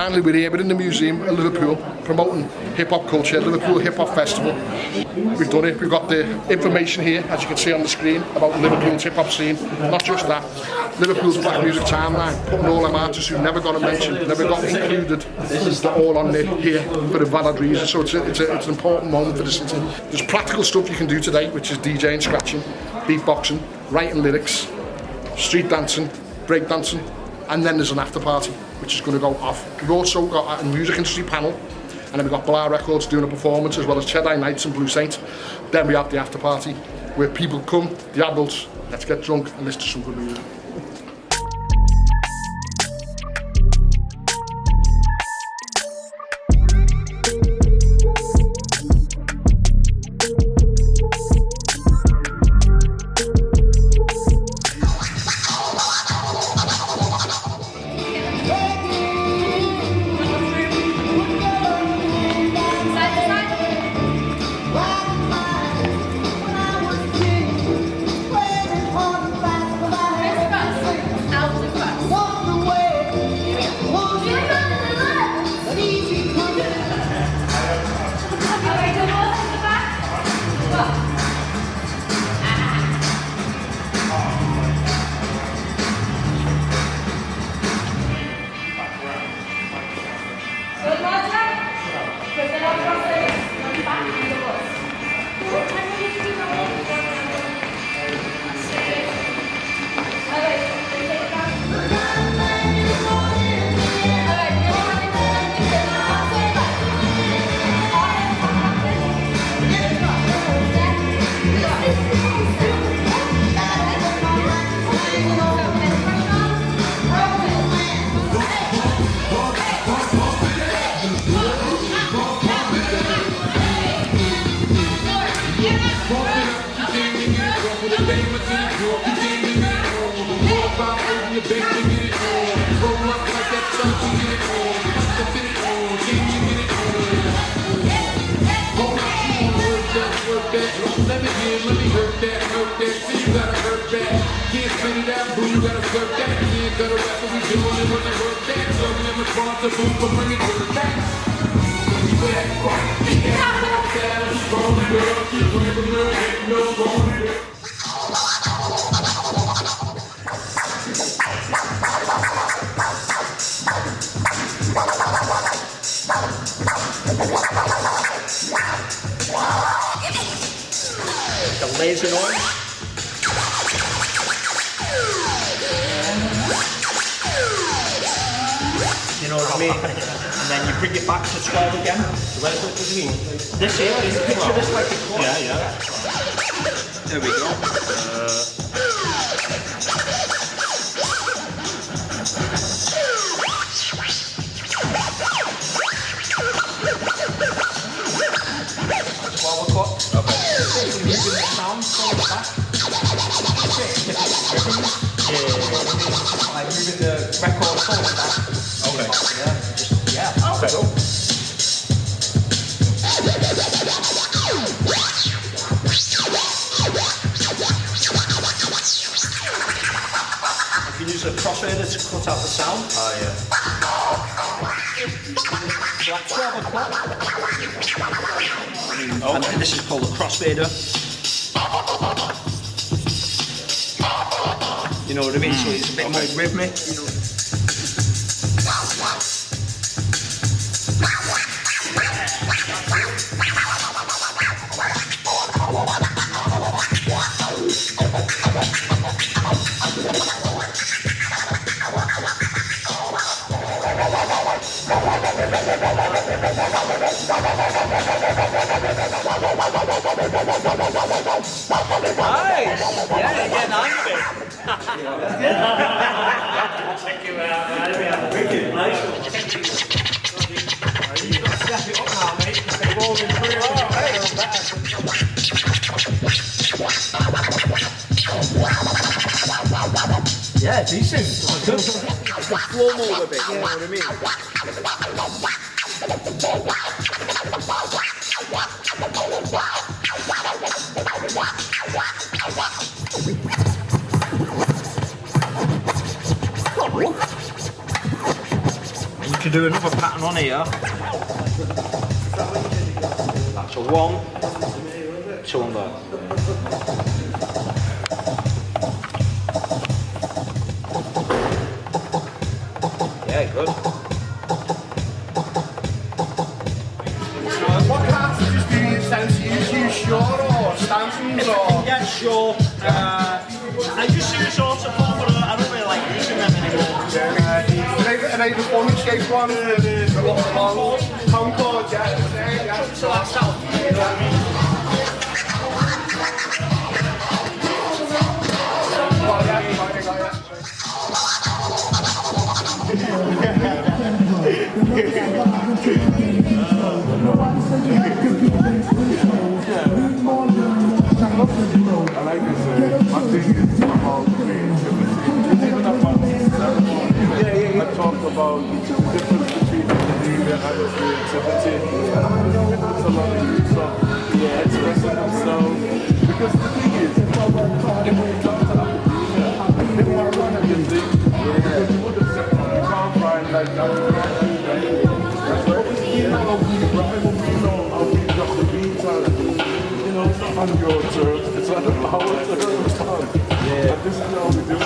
finally we're here, we're in the museum at Liverpool promoting hip-hop culture, Liverpool Hip Hop Festival. We've done it, we've got the information here, as you can see on the screen, about Liverpool's hip-hop scene. Not just that, Liverpool's Black Music Timeline, putting all them artists who never got a mention, never got included, they're all on there here for a valid reason, so it's an important moment for the city. There's practical stuff you can do today, which is DJing, scratching, beatboxing, writing lyrics, street dancing, break dancing, and then there's an after party which is going to go off. We've also got a music industry panel, and then we've got Blah Records doing a performance, as well as Jedi Knights and Blue Saint. Then we have the after party where people come, the adults, let's get drunk and listen to some good music. The laser noise. You know what I mean? And then you bring it back to 12 again. Where's what does it mean? This here is picture this like it was. Yeah, yeah. There we go. Moving the sound from the back. Like moving the record forward back. Okay. Yeah. Okay. Cool. You can use a crossfader to cut out the sound. Oh yeah. So at 12 o'clock. And this is called a crossfader. You know what I mean? So it's a bit more rhythmic. You know. Nice! Yeah, you're getting on with it. Check you out, man. Wicked, nice one. You've got to step it up now, mate, because they're rolling through. Yeah, decent. It's the flow mode of it, you know what I mean? You can do another pattern on here. That's a 1, 2 on that. Yeah, good. What cartridges do you tend to use? Use Shore or Stanton's or? Yeah, sure. I just use sort of fun, but I don't really like using them anymore. Are they the funny shaped ones? The long Concord, yeah. So that's how, you know what I mean? I like to say, my thing is about creativity. Even about the ceremony, I talk about the difference between academia and creativity. It's a lot of use of expressing themselves. Because the thing is, if we talk to academia, they want to run everything. Because you would have said, you can't find like that. But we know how we drop the beats on. It's not on your terms, it's on our terms. Yeah. And this is how we do it.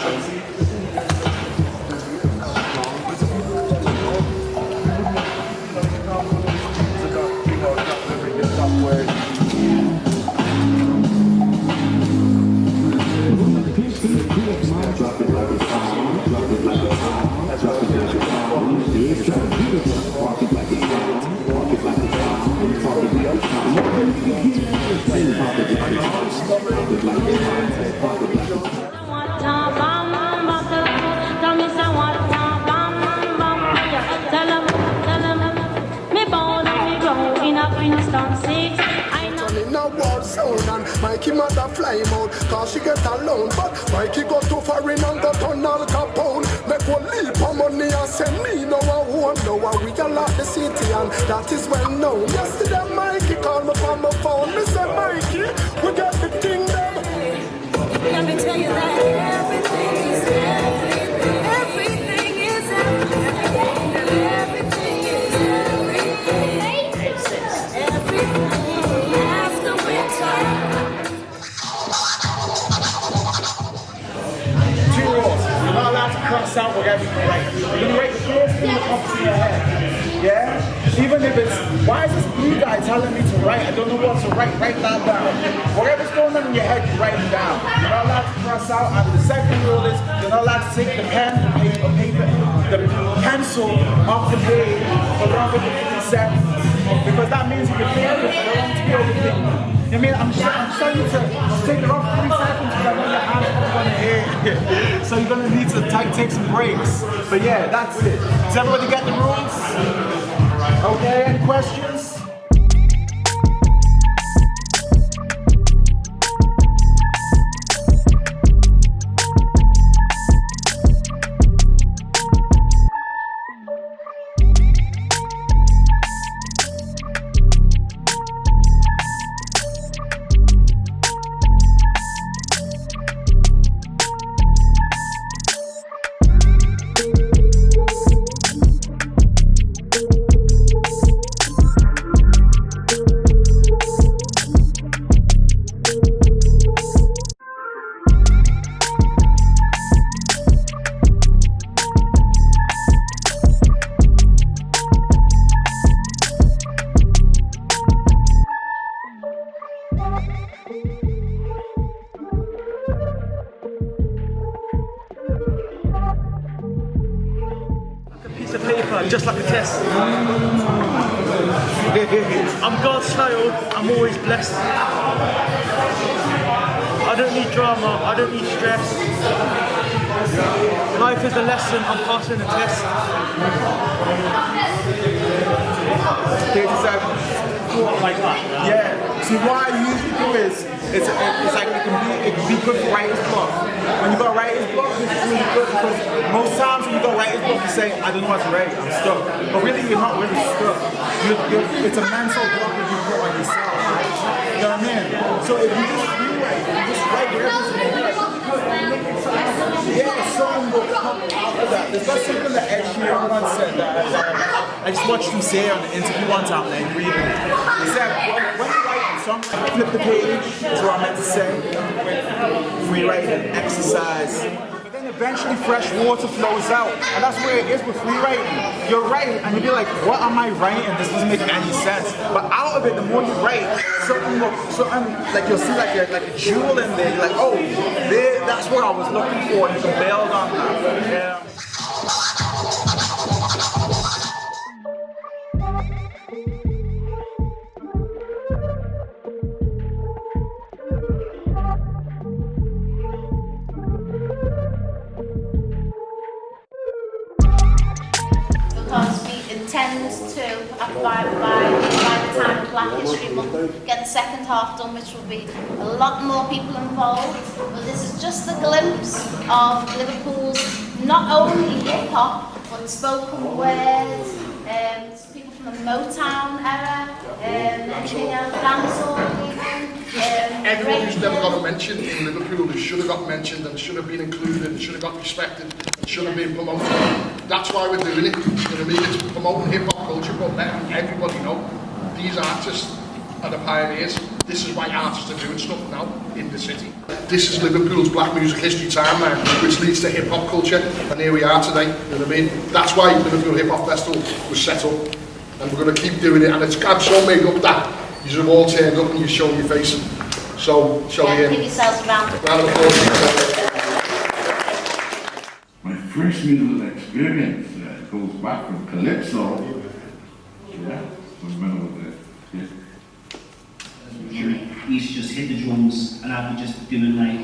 Mikey mother fly out, cause she get alone. But Mikey go to foreign and go to Al Capone. Make one leap of money and send me no one. Now we all at the city and that is well known. Yesterday Mikey called me from my phone. Me say Mikey, we got the kingdom. Let me tell you that everything is everything. Everything is everything. Everything is everything. Everything after winter. You're not allowed to cross out whatever you write. You're going to write the first thing that pops in your head. Yeah? Even if it's, why is this blue guy telling me to write? I don't know what to write. Write that down. Whatever's going on in your head, you write it down. You're not allowed to cross out. And the second rule is, you're not allowed to take the pen, the pencil off the page for longer than 50 seconds. Because that means you can think of it. I don't want to be overthinking. I mean, I'm telling you to take it off 3 seconds because I know your hands are going to hit. So you're going to need to take some breaks. But yeah, that's it. Does everybody get the rules? Okay, any questions? Piece of paper, just like a test. I'm God's child, I'm always blessed. I don't need drama, I don't need stress. Life is a lesson, I'm passing a test. 37. Like that. Yeah. See, what I usually do is, it's like it can be good for writer's block. When you got writer's block, it's really good because most times when you got writer's block, you say, I don't know what to write, I'm stuck. But really, you're not really stuck. It's a mental block that you put on yourself. You know what I mean? So if you just rewrite, you just write whatever's in your head. Yeah, something will come out of that. There's not something that Ed Sheeran once said that I just watched him say on the interview one time and I agreed with it. He said, when you write a song, flip the page, is what I meant to say. Free writing, exercise. But then eventually fresh water flows out. And that's where it is with free writing. You're writing and you'll be like, what am I writing? This doesn't make any sense. But out of it, the more you write, something like you'll see like a jewel in there. You're like, oh, there, that's what I was looking for. You can build on that. Yeah. Because we intend to, by the time of Black History Month, get the second half done, which will be a lot more people involved. But this is just a glimpse of Liverpool's not only hip hop, but spoken words, people from the Motown era, anything else, dancehall even. Everyone who's never got mentioned in Liverpool, who should have got mentioned and should have been included and should have got respected and should have been promoted. That's why we're doing it. You know what I mean? It's promoting hip-hop culture, but letting everybody know these artists are the pioneers. This is why artists are doing stuff now in the city. This is Liverpool's Black Music History Timeline, which leads to hip-hop culture, and here we are today. You know what I mean? That's why Liverpool Hip Hop Festival was set up, and we're going to keep doing it. And I'm so made up that you have all turned up and you're showing your face. So, shall we? Give yourselves a round of applause. My first musical experience goes back from Calypso. Yeah, remember that. Yeah. He used to just hit the drums and I'd be just doing like,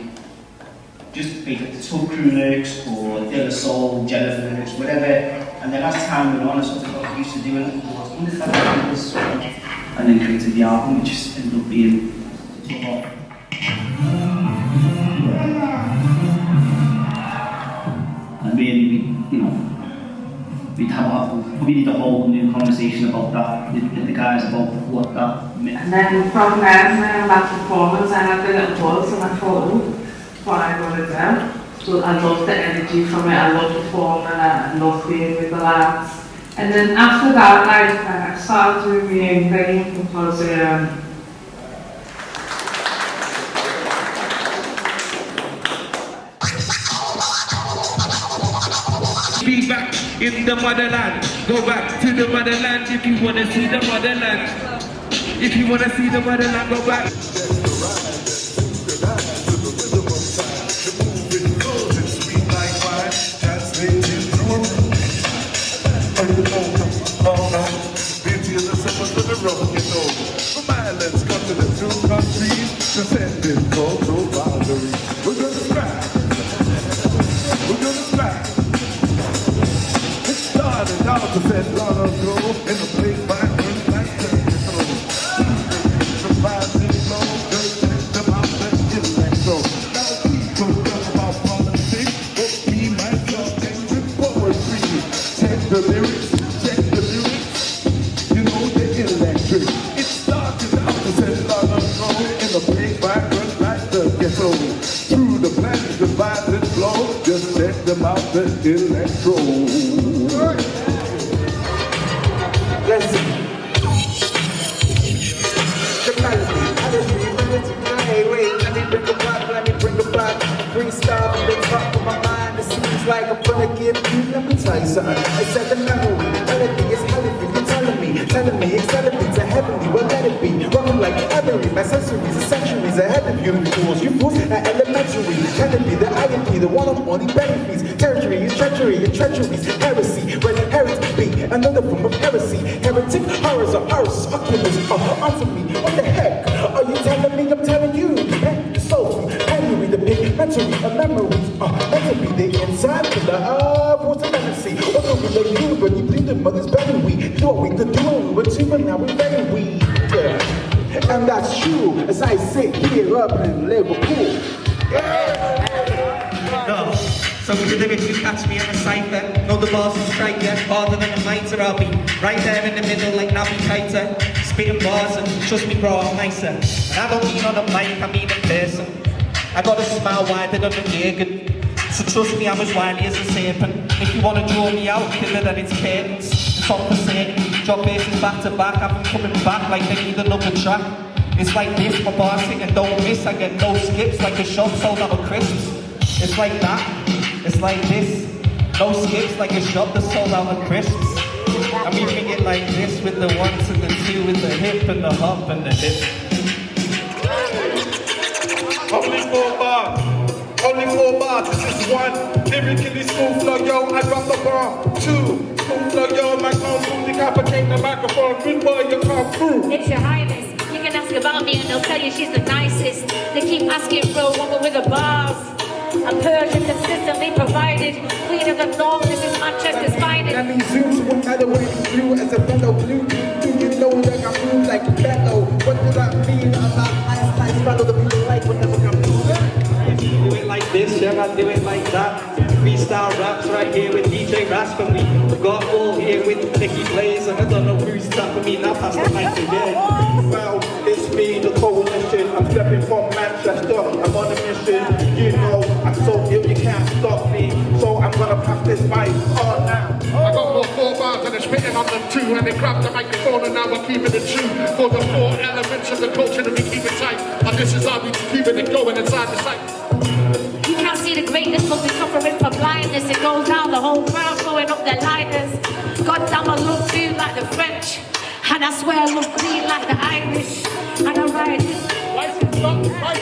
just like the Tough Crew lyrics or De La Soul, Jennifer lyrics, whatever. And then as time went on, I sort of got used to doing it. And then created the album, which just ended up being and really, we'd need a whole new conversation about that with the guys about what that meant. And then from there, that performance, I had the little buzz and I thought, what I want to do. So I loved the energy from it, I loved performing, I loved being with the lads. And then after that, I started doing my own thing because be back in the motherland. Go back to the motherland if you want to see the motherland. If you want to see the motherland, go back. From islands, continents, to countries, transcending cultural boundaries. We're gonna smash. We're gonna smash. It started out to set long ago in a place by one like technical. Surviving flow, just think about the electro. Now people talk about politics, but me, myself, and with poetry. Check the lyrics, check the lyrics. You know they're electric. It started out to set long ago in a place by one like the ghetto. Through the planet, the violent flow, just let them out the electro. Listen. The melody, let me bring a back, freestyle from the top of my mind. It seems like I'm gonna give you, let me tell you something. I said the melody is heavenly. You're telling me, excelling me to heavenly. Well, let it be, rocking like every my sensories, centuries ahead of you fools are elementary. Telling me that I am the one of only benefits. Territory is treachery and treacheries, heresy. When heritage be another form of heresy. Heretic horrors are horrors, oculus, answer me. What the heck are you telling me? I'm telling you. The soul, Henry, the pigmentary, a memory, meant to be the inside of the watermelon. What do we let you when you bleed the mother's belly? We do what we could do when we were two, but now we're very weak. And that's true, as I sit here up in Liverpool. No. So with the lyrics you catch me in a cipher. Know the bars will strike you harder than a mitre. I'll be right there in the middle like Nappy Kiter, spitting bars and trust me bro, I'm nicer. And I don't mean on the mic, I mean in person. I got a smile wider than a naked. So trust me, I'm as wily as a serpent. If you want to draw me out, kill it and it's curtains. It's on for certain. Job bases back to back, I've been coming back like they need another track. It's like this, my bars singing don't miss. I get no skips like a shop sold out of crisps. It's like that, it's like this. No skips like a shop that's sold out of crisps. And we bring it like this with the 1 to the 2, with the hip and the hop and the hip. Only 4 bars. Only 4 bars, this is 1. Lyrically smooth flow, yo, I drop the bomb. 2, smooth flow, yo, my phone smooth, decapitate the microphone. Good boy, you come through. It's your highness. You can ask about me and they'll tell you she's the nicest. They keep asking for a woman with the bars. A Persian consistently provided. Queen of the North, this is Manchester's finest. Let me zoom to another way blue as a fellow blue. Do you know that I'm blue like fellow? What does that mean? I'm not ice fellow, the people like whenever I'm blue. If you do it like this, yeah, I do it like that. Freestyle raps right here with DJ Rasp, and we got all here with Nicky Blaze, and I don't know who's tapping me now, pass the mic again. Well, it's me, the coalition. I'm stepping from Manchester. I'm on a mission. You know, I'm so ill, you can't stop me. So I'm gonna pass this mic on now. I got more 4 bars and it's spitting on them too. And they grabbed the microphone and now we're keeping it true. For the 4 elements of the culture that we keep it tight. And this is how we keeping it going inside the sight. You can't see the greatness, but we're suffering from blindness. It goes down the whole crowd, throwing up their lighters. God damn, I look clean like the French. And I swear I look clean like the Irish. And I ride this. License up, 2 bars.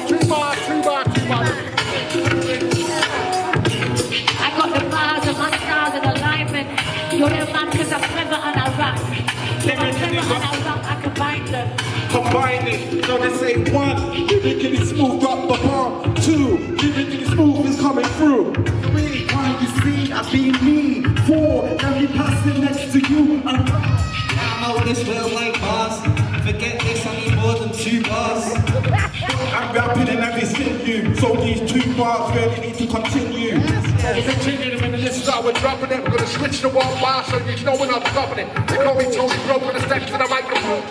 2 bars, 2 bars, 2 bars. I got the bars and my stars and alignment. You're the man because I'm clever and I rap. If I'm clever and I rap, I combine them. Combine it, so they say 1, lyrically smooth, drop the bomb. 2, lyrically smooth is coming through. 3, can't you see? I be me. 4, let me pass it next to you. I'm out this world like bars. Forget this, I need more than 2 bars. I'm rapping and every you, so these 2 bars really need to continue. We'll continue in a minute, this is how we're dropping it. We're going to switch to 1 bar so you know we're not stopping it. They call me Tony Broken, a step to the microphone.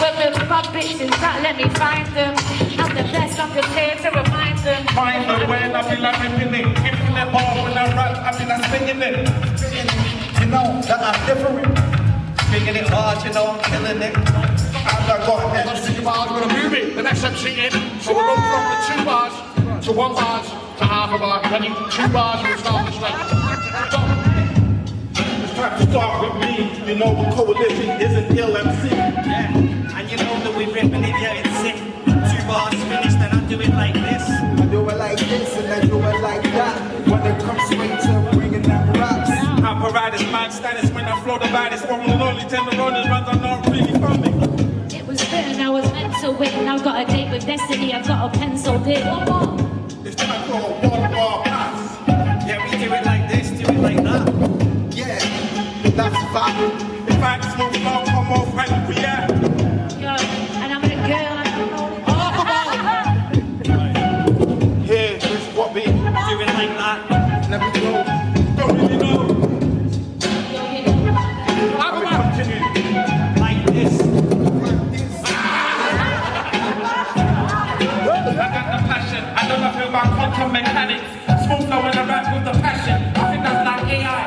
When the puppets in that, let me find them. I'm the best, I'm prepared to remind them. Find the when I feel like ripping it. Infinite bar when I rap, I feel like spitting it. You know that I'm different. Bringing it hard, you know, I'm killing it. I've got Let's think about how we're going to move it. The next MC in. So we'll go from the 2 bars to 1 bars to half a bar. Ready? 2 bars, we'll start this way. It's time to start with me. You know the coalition isn't ill MC. Yeah, and you know that we're ripping it, yeah, it's sick. 2 bars finished, and I do it like this. I do it like this and I do it like that. When it comes straight to bringing them raps. Apparatus, man, status when I flow the baddest. One and only tenderonis runs, I'm not really funny. It was written, I was meant to win. I've got a date with destiny, I've got a pencil in. One more. It's time for a 1 bar pass. Yeah, we do it like this, do it like that. Yeah, that's fact. If I smooth flow, come off right, yeah. Yo, and I'm a girl, I don't know. Here is what we Do it like that. let me go. Don't really know. How we continue? Like this. I got the passion. I know nothing about quantum mechanics. Smooth flow when I rap with the passion. I think that's like AI.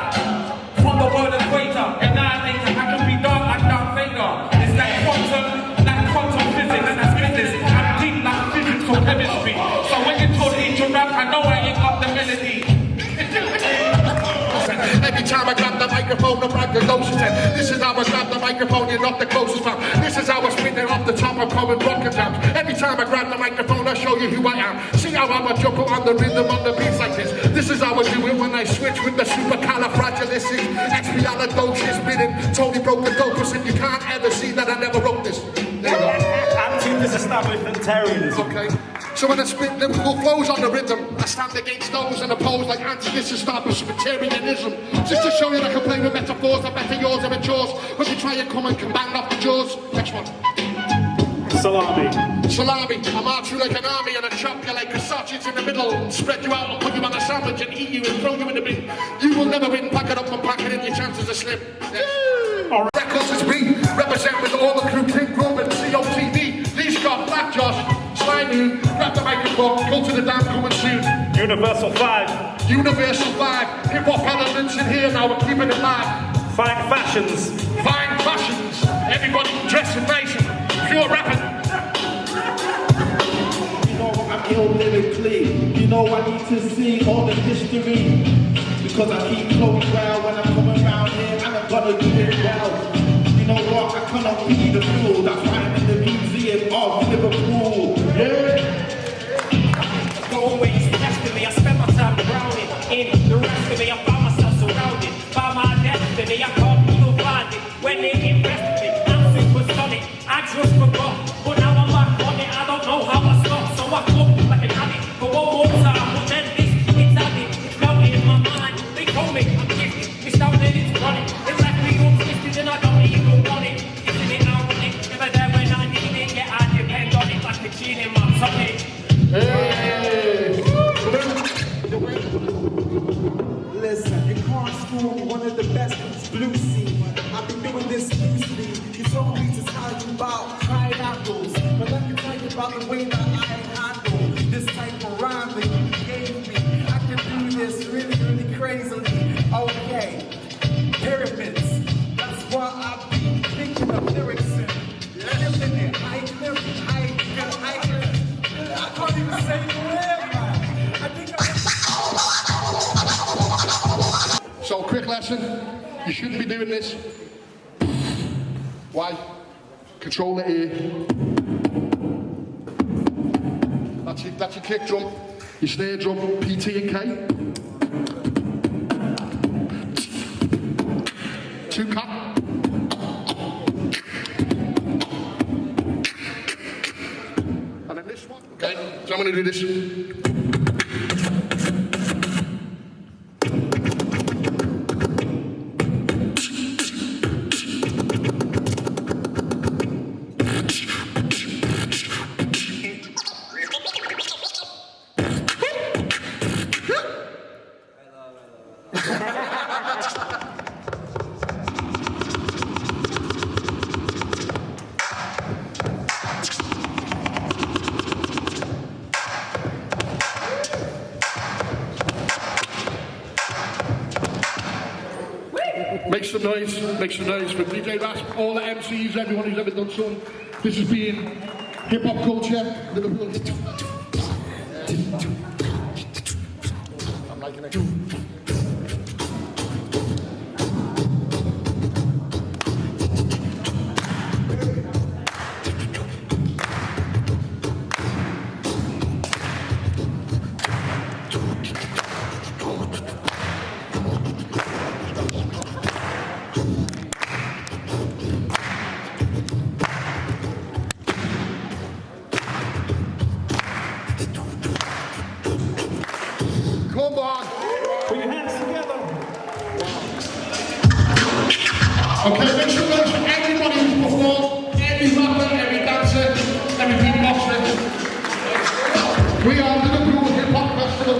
From the word equator, annihilator. I can be dark like Darth Vader. It's like quantum physics, and that's business. I'm deep like physics or chemistry. So when you told me to rap, I know I ain't got the melody. Every time I grab the microphone, the braggadocious and this is how I grab the microphone, you're not the closest fan. This is how I spin it off the top of common rocket jams. Every time I grab the microphone, I show you who I am. See how I'm a jump on the rhythm on the beats like this. This is how I do it when I switch with the supercalifragilistic spinning. Tony broke the dopus and you can't ever see that I never wrote this. There you go. I'm too disestablished and terrorism. Okay. So when I spit Liverpool flows on the rhythm, I stand against those and oppose like anti-disestablishmentarianism. Just to show you that I can play with metaphors that better yours and yours. When you try and come and combine off the jaws. Next one. Salami. Salami. I march you like an army and I chop you like a sausage in the middle. And spread you out and put you on a sandwich and eat you and throw you in the bin. You will never win. Pack it up and pack it in. Your chances are slim. Yes. Records is me. Represent cult of the damn coming soon. Universal 5. Universal 5. Hip hop elements in here now, we're keeping it live. Fine fashions. Fine fashions. Everybody dressing nice and pure rapping. You know I'm ill lyrically. You know I need to see all the history. Because I keep flowing well when I'm coming around here and I'm gonna do it well. You know what? I cannot be the fool that's right in the museum of Liverpool. Yeah. Always testing me, I spend my time drowning in the rest of me. I found myself surrounded by my destiny. I can't even find it when they invested me. I'm supersonic, I just forgot, but now I'm back on it. I don't know how I stopped, so I come like an addict for one more time. But then this, it's added, it's melted in my mind. They told me I'm gifted, it's down there, it's running. It left me all twisted and I don't even want it. Isn't it ironic? Never there when I need it, yeah I depend on it like a gene in my tummy. Listen, you can't school me, one of the best blue scene. I've been doing this loosely. You told me to tell you about tried apples, but let me tell you about the way that I handle this type of rhyme that you gave me. I can do this really, really crazily. Okay, pyramids. That's what I've been thinking of lyrics in. Living it, I can't even say the word, man. I think So, quick lesson, you shouldn't be doing this. Why? Control the A. That's your kick drum, your snare drum, PT and K. 2 cut. And then this one. Okay, so I'm going to do this. Make some noise for DJ Rasp, all the MCs, everyone who's ever done something. This has been hip hop culture, Liverpool. I'm liking it. Come on. Put your hands together. Okay, make some noise for everybody who's performed, every rapper, every dancer, every beatboxer. We are Liverpool Hip Hop Festival.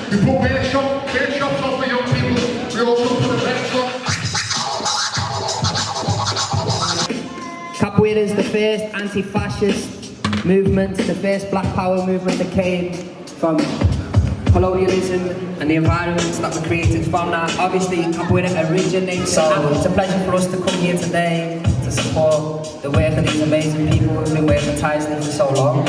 We put workshops on for young people. We also put events on. Capoeira is the first anti-fascist movement, the first black power movement that came from colonialism and the environments that were created from that. Obviously, capoeira originates, so it's a pleasure for us to come here today to support the work of these amazing people who've been working tirelessly for so long.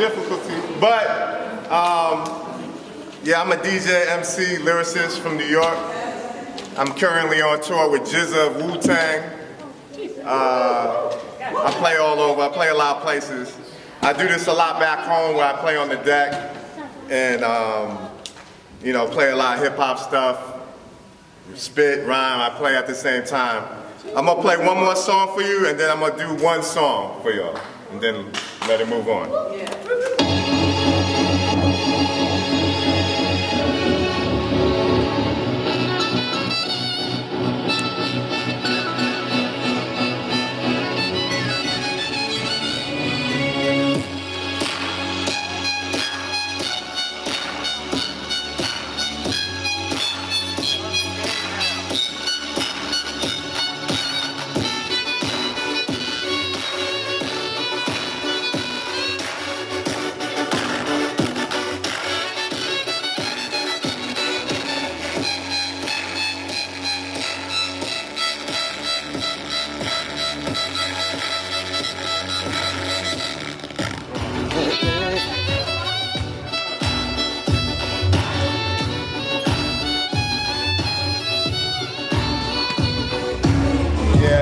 difficulty. But, yeah, I'm a DJ, MC, lyricist from New York. I'm currently on tour with Jizza of Wu-Tang. I play all over. I play a lot of places. I do this a lot back home where I play on the deck and, you know, play a lot of hip-hop stuff, spit, rhyme. I play at the same time. I'm gonna play one more song for you, and then I'm gonna do one song for y'all, and then let it move on.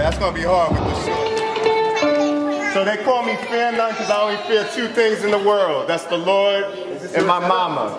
That's gonna be hard with this shit. So they call me fear none because I only fear two things in the world. That's the Lord and my mama.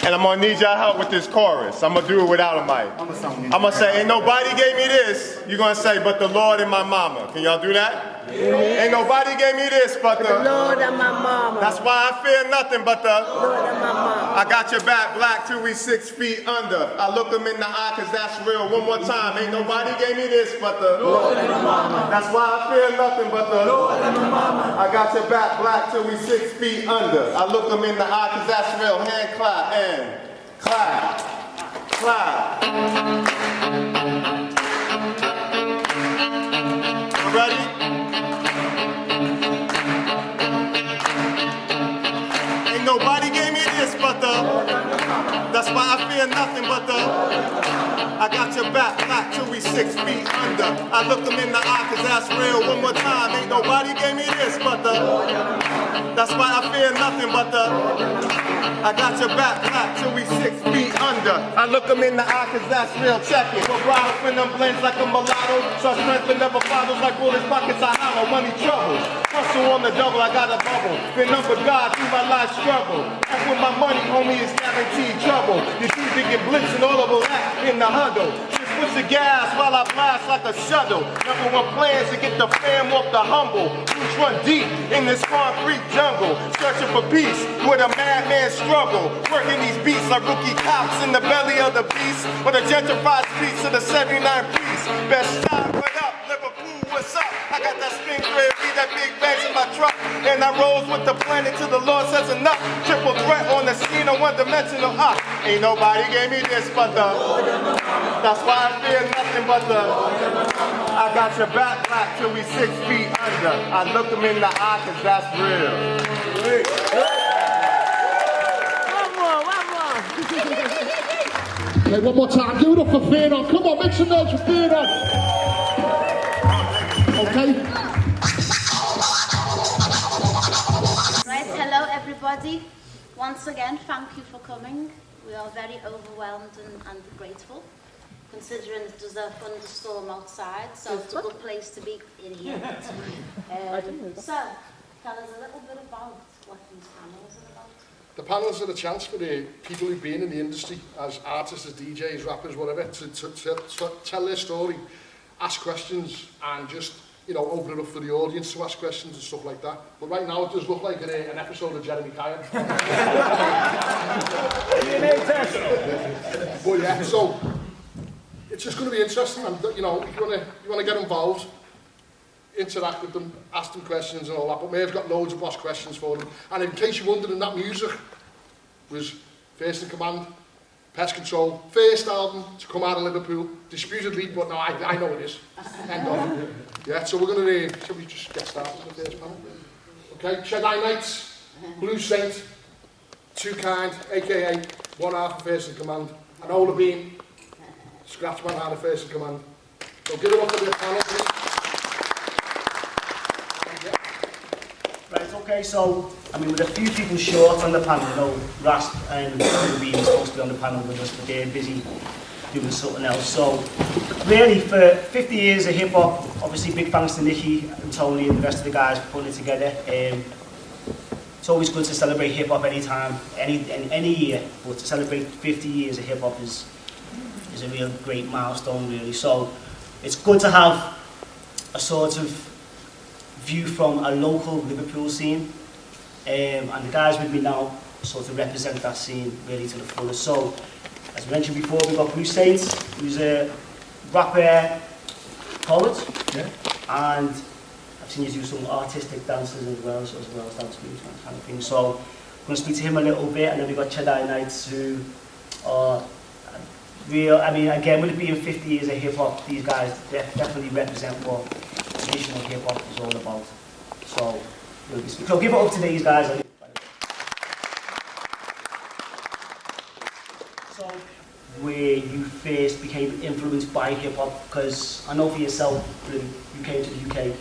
And I'm gonna need y'all help with this chorus. I'm gonna do it without a mic. I'm gonna say, ain't nobody gave me this. You're gonna say, but the Lord and my mama. Can y'all do that? Yeah. Ain't nobody gave me this but the Lord and my mama. That's why I fear nothing but the Lord and my mama. I got your back black till we 6 feet under. I look them in the eye cause that's real. One more time. Ain't nobody gave me this but the Lord and my mama. That's why I fear nothing but the Lord and my mama. I got your back black till we 6 feet under. I look them in the eye cause that's real. Hand clap and clap. Clap. You ready? Ain't nobody gave me this but the that's why I fear nothing but the I got your back black till we 6 feet under. I look them in the eye cause that's real. One more time. Ain't nobody gave me this but the that's why I fear nothing but the I got your back black till we 6 feet under. I look them in the eye cause that's real. Check it. We're right up in them blends like a mulatto. So strength that never follows like bullets pockets I hollow. Money troubles. Hustle on the double, I got a bubble. Been up with God through my life struggle. That's with my money, homie, is guaranteed trouble. You see thinking blitz and all of that in the huddle. Just push the gas while I blast like a shuttle. Number one plan is to get the fam off the humble. Roots run deep in this concrete jungle. Searching for peace with a madman struggle. Working these beats like rookie cops in the belly of the beast. With a gentrified speech to the 79 piece. Best time, what up? Liverpool, what's up? I got that spin grade, beat that big bags in my truck. And I rose with the planet till the Lord says enough. Triple threat on the scene of one-dimensional up. Ain't nobody gave me this but the that's why I fear nothing but the I got your back black till we 6 feet under. I look them in the eye cause that's real. Okay, one more time. Give it up for Fearon. Come on, make some noise for Fearon. Okay. Right, hello everybody. Once again, thank you for coming. We are very overwhelmed and grateful, considering there's a thunderstorm outside, so it's a good place to be in here. So, tell us a little bit about what these panels are about. The panels are a chance for the people who've been in the industry as artists, as DJs, rappers, whatever, to tell their story, ask questions, and just, you know, open it up for the audience to ask questions and stuff like that. But right now it does look like an episode of Jeremy Kyle. But yeah, so it's just going to be interesting, and you know, if you want to get involved, interact with them, ask them questions and all that. But Maeve's got loads of boss questions for them. And in case you're wondering, that music was First in Command, Pest Control, first album to come out of Liverpool, disputedly, but no, I know it is. Thank God. Yeah, so we're going to, shall we just get started with the first panel? Okay, Jedi Knights, Blue Saint, Too Kind, aka one half of First in Command, and Ola Bean, Scratchman out of First in Command. So give it up for the panel, please. Yeah. Okay, so, I mean, with a few people short on the panel, you know, Rasp and Ruby are supposed to be on the panel with us, but they're busy doing something else. So, really, for 50 years of hip-hop, obviously big thanks to Nicky and Tony and the rest of the guys for putting it together. It's always good to celebrate hip-hop any year, but to celebrate 50 years of hip-hop is a real great milestone, really. So, it's good to have a sort of view from a local Liverpool scene, and the guys with me now sort of represent that scene really to the fullest. So, as I mentioned before, we've got Bruce Saints, who's a rapper, poet, and I've seen you do some artistic dances as well as dance moves, that kind of thing. So, I'm going to speak to him a little bit, and then we've got Cheddar Knights, who are real. I mean, again, with it being 50 years of hip hop, these guys definitely represent what traditional hip hop is all about. So, so give it up to these guys. So, where you first became influenced by hip hop, because I know for yourself, you came to the UK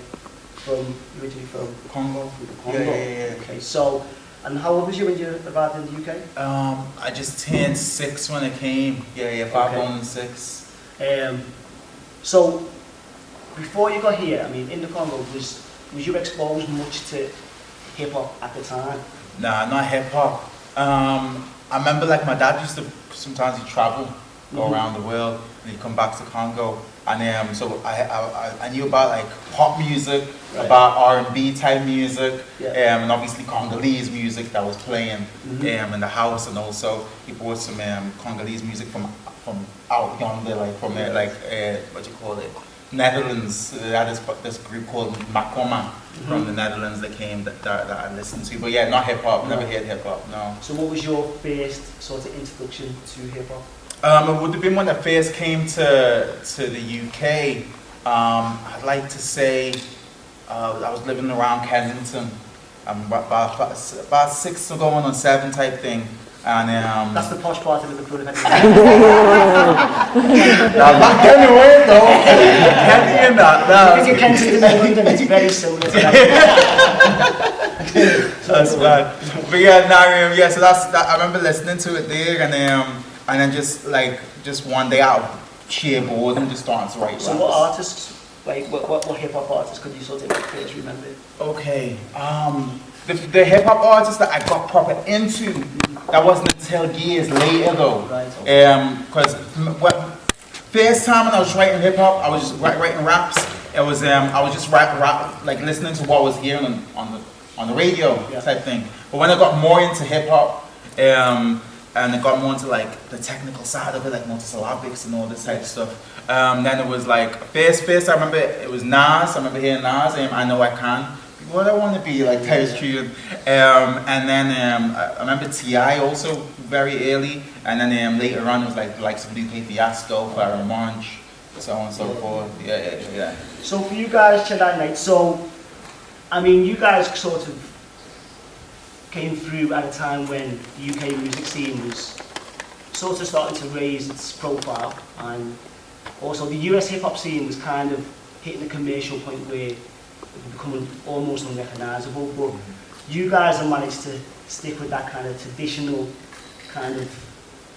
originally from Congo. Congo. Yeah. Okay, so, and how old was you when you arrived in the UK? I just turned 6 when I came. 5 going and 6. So, before you got here, I mean, in the Congo, was you exposed much to hip hop at the time? Nah, not hip hop. I remember like my dad used to, sometimes he'd travel, go around the world, and he'd come back to Congo. And so I knew about like pop music, about R&B type music, and obviously Congolese music that was playing in the house, and also he brought some Congolese music from out yonder, like from what do you call it, Netherlands. That is this group called AKOMA from the Netherlands that came that I listened to. But yeah, not hip hop. Never heard hip hop. No. So what was your first sort of introduction to hip hop? It would have been when I first came to the UK. I'd like to say I was living around Kensington, about 6 going on 7 type thing. And that's the posh part of Liverpool. Not anyway though. Kenny and that. If you Kensington in London, it's very similar to that. That's bad. But yeah, so that's that. I remember listening to it there, and then just one day out of sheer boredom, just starting to write. So what artists, like what hip hop artists could you sort of first remember? Okay, the hip hop artists that I got proper into, that wasn't until years later though. Because first time when I was writing hip hop, I was just writing raps. It was I was just rap like listening to what was hearing on the radio type thing. But when I got more into hip hop, and I got more into like the technical side of it, like multisyllabics and all this type of stuff. Then it was like first I remember it was Nas. I remember hearing Nas, I Know I Can. What I want to be like Tyus Tune. And then I remember T.I. also very early, and then later on it was like some Lupe Fiasco, Pharoah Monch, so on and so forth. Yeah. So for you guys, Cheddar Knights, so I mean you guys sort of came through at a time when the UK music scene was sort of starting to raise its profile, and also the US hip hop scene was kind of hitting a commercial point where it was becoming almost unrecognisable. But you guys have managed to stick with that kind of traditional kind of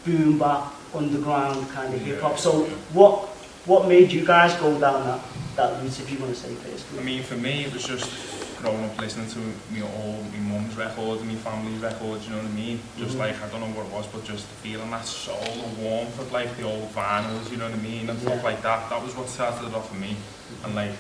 boom bap underground kind of hip hop. So what made you guys go down that route, if you want to say first? I mean, for me it was just growing up listening to all my mum's records and my family's records, you know what I mean? Just like, I don't know what it was, but just feeling that soul and warmth of like the old vinyls, you know what I mean? And stuff like that. That was what started it off for me. And like,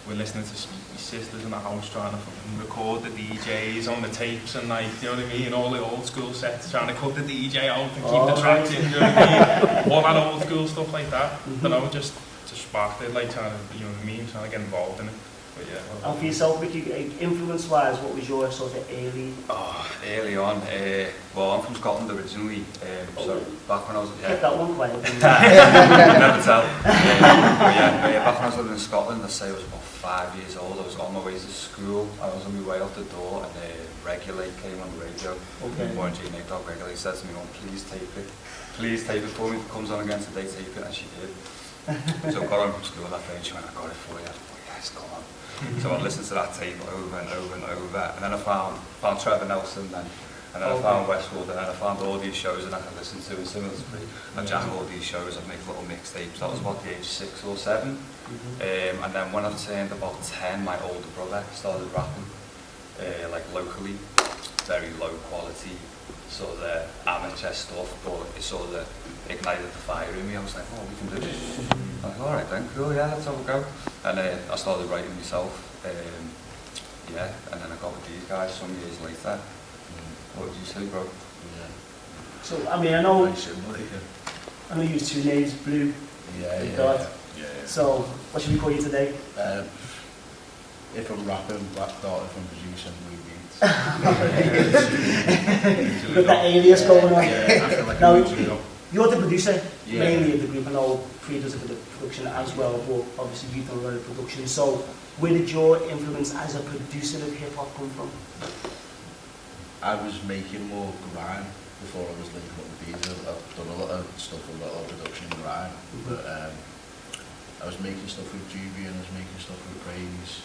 we're listening to my sisters in the house trying to record the DJs on the tapes and like, you know what I mean? All the old school sets, trying to cut the DJ out and keep the tracks in, you know what I mean? All that old school stuff like that. Then I would just sparked it, like trying to, you know what I mean? Trying to get involved in it. But yeah. And for yourself, Ricky, influence-wise, what was your sort of early? Early on, well, I'm from Scotland originally, so back when I was... Kept that one quiet. Never tell. But back when I was living in Scotland, I'd say I was about 5 years old. I was on my way to school, and I was on my way out the door, and Regulate came on the radio. Warren G. Nate Dogg Regulate said to me, "Oh, please tape it. Please tape it for me. If it comes on again today, tape it," and she did. So I got on from school that day, and she went, "I got it for you." Yes, come on. So I'd listen to that tape over and over and over, and then I found Trevor Nelson then, and then I found Westwood, and then I found all these shows that I could listen to, and similar to me, I'd jam all these shows, I'd make little mixtapes. That was about the age of 6 or 7, and then when I turned about 10, my older brother started rapping, like locally, very low quality, sort of amateur stuff, but it sort of ignited the fire in me. I was like, oh, we can do this. I'm like, alright then, cool, yeah, let's have a go. And I started writing myself, yeah, and then I got with these guys some years later. What would you say, bro? Yeah. So, I mean, I know you use 2 names, Blue, God. Yeah. So, what should we call you today? If I'm rapping, Black Dot, if I'm producing, Blue Beats. With that alias going on. Yeah, I feel like now, I'm you're the producer, Yeah. mainly of the group. I know Free does a bit of production as well, but obviously you've done a lot of production. So, where did your influence as a producer of hip-hop come from? I was making more grime before I was linking up with these. I've done a lot of stuff with a lot of production grime, but I was making stuff with Juby and I was making stuff with Praise.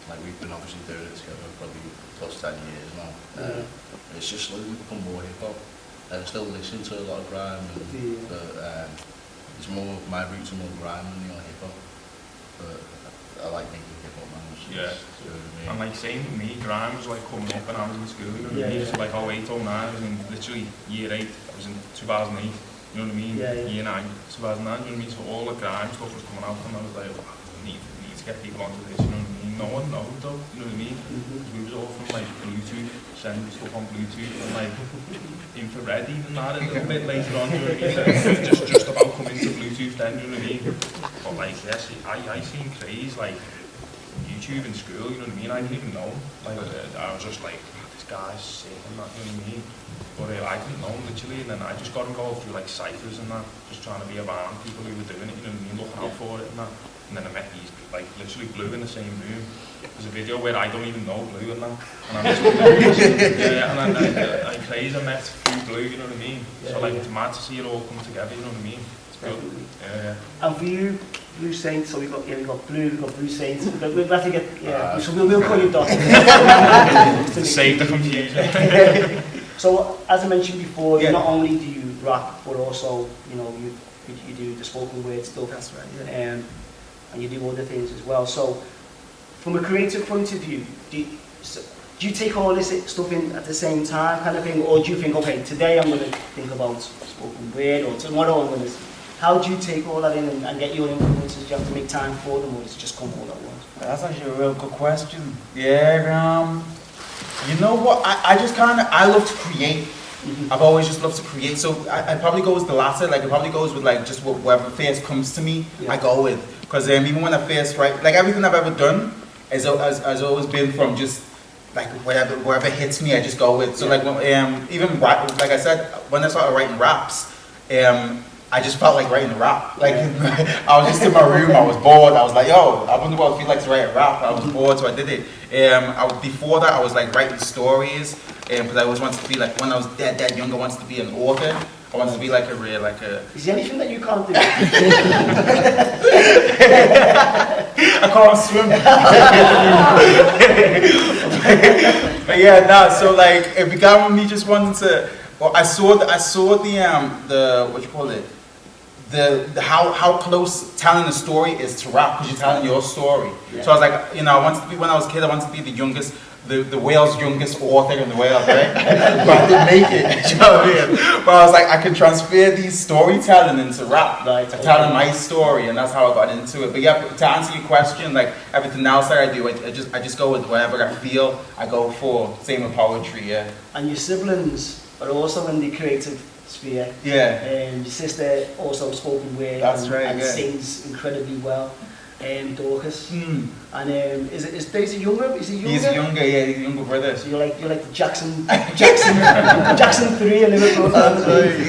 Like we've been obviously doing it together probably plus 10 years now. It's just slowly become more hip hop. I still listen to a lot of grime, but it's more, my roots are more grime than they are hip hop. But I like making hip hop, man. Yeah. And like same with me, grime was like coming up when I was in school, you know what I mean? So like 08, 09, I was in literally year 8, I was in 2008, you know what I mean? Year 9, 2009, you know what I mean? So all the grime stuff was coming out and I was like, oh, I need to get people onto this, you know what I mean? No one knows though, you know what I mean? Because we was all from like Bluetooth, sending stuff on Bluetooth and like infrared even that a little bit later on, you know what I mean? It was just about coming to Bluetooth then, you know what I mean? But like, yes, I seen craze like YouTube in school, you know what I mean? I didn't even know. Like, I was just like, this guy's sick and that, you know what I mean? But I didn't know him literally, and then I just got involved through like ciphers and that, just trying to be around people who were doing it, you know what I mean? Looking out for it and that. And then I met these, like, literally Blue in the same room. There's a video where I don't even know Blue and that. And I'm just, yeah, and then I crazy, I met through Blue, you know what I mean? So like, it's mad to see it all come together, you know what I mean? It's good. Yeah. And for you, Blue Saints, so we've got Blue, we've got Blue Saints, we'll have to get, so we'll call you Dot. To save the confusion. So, as I mentioned before, not only do you rap, but also, you know, you do the spoken word stuff. That's right, yeah. And you do other things as well. So, from a creative point of view, do you take all this stuff in at the same time, kind of thing, or do you think, okay, today I'm going to think about spoken word, or tomorrow I'm going to... How do you take all that in and get your influences? Do you have to make time for them, or does it just come all at once? That's actually a real good question. Yeah, you know what? I just kind of, I love to create. I've always just loved to create. So I probably go with the latter. Like it probably goes with like just whatever first comes to me, I go with. Because even when I first write, like everything I've ever done has always been from just like wherever hits me, I just go with. So like even rap, like I said, when I started writing raps, I just felt like writing a rap. Like I was just in my room, I was bored. I was like, yo, I wonder what it feels like to write a rap. I was bored, so I did it. Before that, I was like writing stories because I always wanted to be like, when I was dead young, I wanted to be an author. I wanted to be like a real, like a... Is there anything that you can't do? I can't swim. But yeah, no, so like, it began with me just wanting to... Well, I saw the what you call it, the how close telling a story is to rap, because you're telling your story. Yeah. So I was like, you know, I wanted to be, when I was a kid, I wanted to be the youngest, the Wales' youngest author in the world, right? But I didn't make it. You know what I mean? But I was like, I can transfer these storytelling into rap, telling my story, and that's how I got into it. But yeah, to answer your question, like everything else that I do, I just go with whatever I feel. I go for. Same with poetry, yeah. And your siblings are also in the creative sphere. Yeah. Your sister also spoken word and sings incredibly well. Dorcas. And is Daisy younger? Is he younger? He's younger, yeah, he's a younger brother. So you're like the Jackson 3 in Liverpool.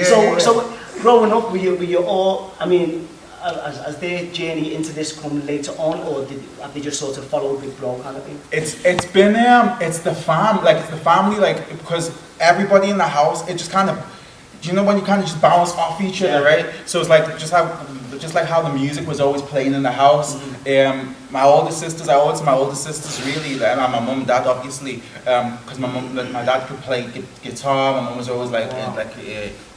So growing up, were you all, I mean, as their journey into this come later on, or have they just sort of followed Big Bro kind of thing? It's the family, like, because everybody in the house, it just kind of, you know, when you kind of just bounce off each other, right? So it's like just have but just like how the music was always playing in the house. My older sisters, I owe it to my older sisters really, and my mum and dad obviously, because my dad could play guitar, my mum was always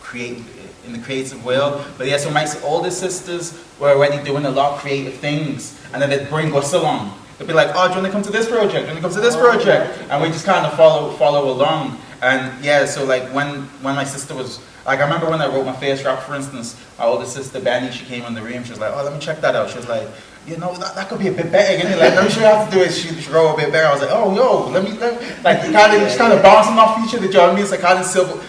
create in the creative world. But yeah, so my older sisters were already doing a lot of creative things, and then they'd bring us along. They'd be like, oh, do you want to come to this project? Do you want to come to this project? And we just kind of follow along. And yeah, so like when my sister was, like I remember when I wrote my first rap, for instance, my older sister Benny, she came in the room, she was like, oh, let me check that out. She was like, you know, that could be a bit better, isn't it? Like, let me show you how to do it. She wrote a bit better. I was like, oh, yo, let me like, just kind of bouncing off each other, do you know what I mean? It's like kind of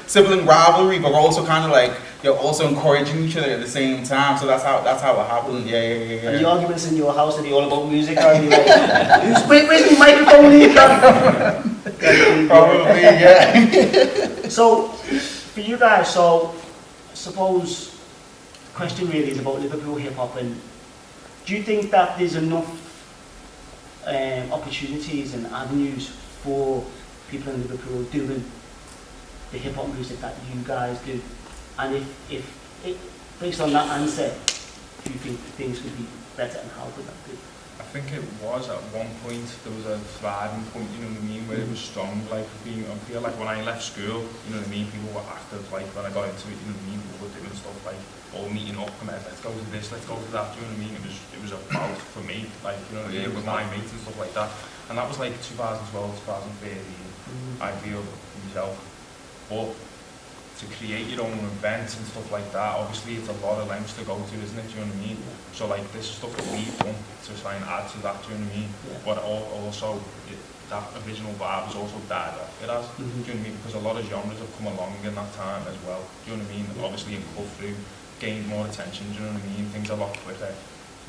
sibling rivalry, but we're also kind of like, you're also encouraging each other at the same time. So that's how it happened. Yeah. And the arguments in your house, are they all about music? Or are they like, where's the microphone here? Probably, yeah. So, for you guys, so I suppose the question really is about Liverpool hip hop, and do you think that there's enough opportunities and avenues for people in Liverpool doing the hip hop music that you guys do? And if based on that answer, do you think things could be better, and how could that be? I think it was at one point, there was a thriving point, you know what I mean, where it was strong. Like I feel like when I left school, you know what I mean, people were active. Like when I got into it, you know what I mean, people were doing stuff like all meeting up, come out, let's go to this, let's go to that. Do you know what I mean? It was about for me, like you know what I mean, with my mates and stuff like that. And that was like 2012, 2013. I feel myself, but to create your own events and stuff like that, obviously it's a lot of lengths to go to, isn't it? Do you know what I mean? So like this is stuff that we've done to try and add to that, do you know what I mean? But also that original vibe has also died off. It has, do you know what I mean? Because a lot of genres have come along in that time as well. Do you know what I mean? Obviously in cut through, gained more attention, do you know what I mean? Things are a lot quicker. Do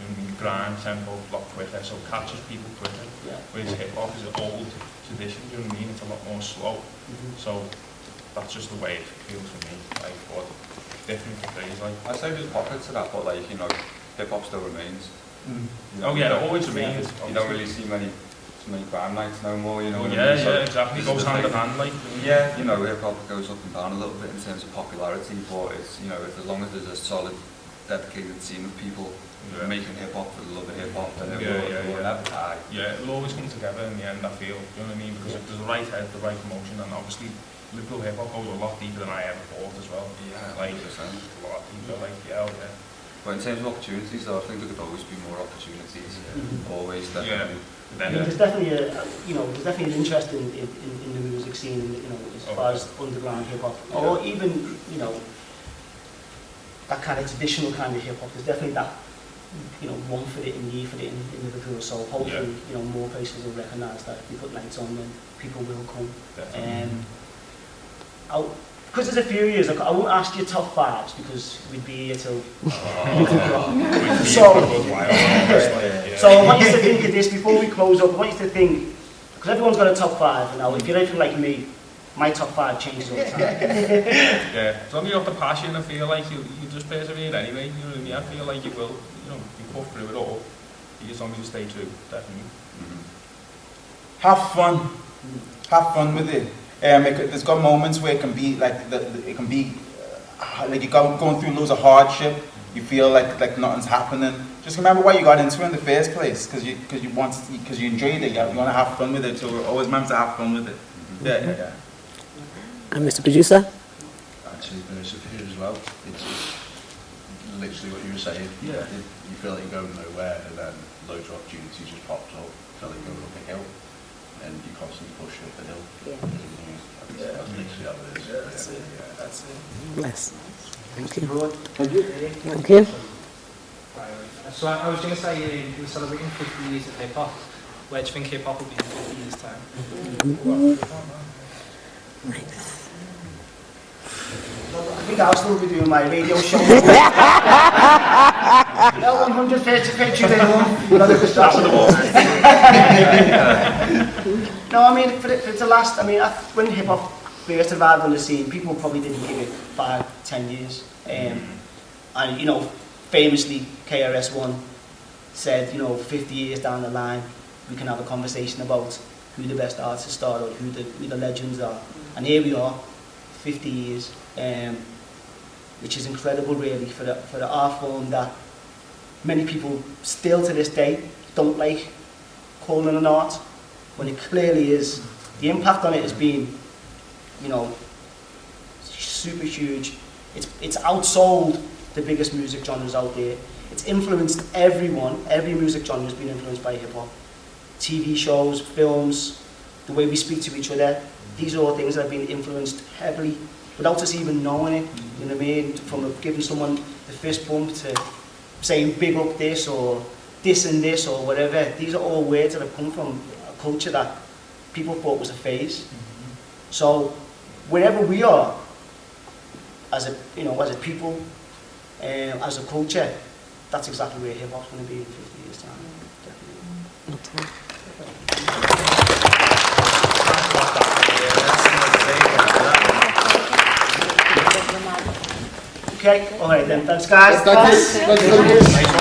you know what I mean? Grind, tempo, a lot quicker, so catches people quicker. Whereas hip hop is an old tradition, do you know what I mean? It's a lot more slow. So that's just the way it feels for me, like, but different days, like. I'd say there's pockets of that, but like, you know, hip-hop still remains. Oh yeah, it always remains. You don't really see many crime nights no more, you know what I mean? Yeah, exactly, it goes hand in hand, like. Yeah, you know, hip-hop goes up and down a little bit in terms of popularity, but it's, you know, as long as there's a solid, dedicated team of people making hip-hop for the love of hip-hop, then it will never die. Yeah, it'll always come together in the end, I feel, do you know what I mean? Because if there's the right head, the right promotion, and obviously Liverpool hip hop goes a lot deeper than I ever thought as well. Yeah, like 100%. A lot deeper, like yeah. But in terms of opportunities, though, I think there could always be more opportunities. Always, definitely. I mean, there's definitely there's definitely an interest in the music scene, you know, as far as underground hip hop, or even that kind of traditional kind of hip hop. There's definitely that, you know, want for it and need for it in Liverpool. So hopefully, you know, more places will recognise that if we put lights on, then people will come. Because there's a few years, I won't ask you top fives because we'd be here till so I want you to think of this before we close up. I want you to think, because everyone's got a top five, and now if you're anything like me, my top five changes all the time. Yeah, as long as you have the passion, I feel like you just persevere anyway, you know what I mean? I feel like you will, you know, you pull through it all, as long as you stay true, definitely. Have fun with it. There's got moments where it can be like like you're going through loads of hardship. You feel like nothing's happening. Just remember why you got into it in the first place, because you enjoyed it. You want to have fun with it. So we're always meant to have fun with it. Yeah. And Mr. Producer? Actually, persevere as well. It's literally what you were saying. Yeah. You feel like you're going nowhere, and then loads of opportunities just pops up. You feel like you're going up a hill, and you constantly push up the hill. That's literally how it is. That's it. Bless. Thank you. Thank you. Thank you. So I was going to say, we're celebrating 50 years of hip hop. Where do you think hip hop will be in 50 years' time? I think I'll still be doing my radio show. L100 page No, I mean, for it to last, I mean, when hip hop first arrived on the scene, people probably didn't give it 5-10 years. And, you know, famously, KRS-One said, you know, 50 years down the line, we can have a conversation about who the best artists are or who the legends are. And here we are, 50 years, which is incredible, really, for the art form that many people still to this day don't like calling an art, when it clearly is. The impact on it has been, you know, super huge. It's outsold the biggest music genres out there. It's influenced everyone. Every music genre has been influenced by hip hop. TV shows, films, the way we speak to each other. These are all things that have been influenced heavily without us even knowing it. You know what I mean? From giving someone the fist bump to saying big up this or this and this or whatever. These are all words that have come from a culture that people thought was a phase. So wherever we are, as a people, as a culture, that's exactly where hip hop's going to be in 50 years' time. Definitely. Okay, all right then. Thanks, guys. Thank you.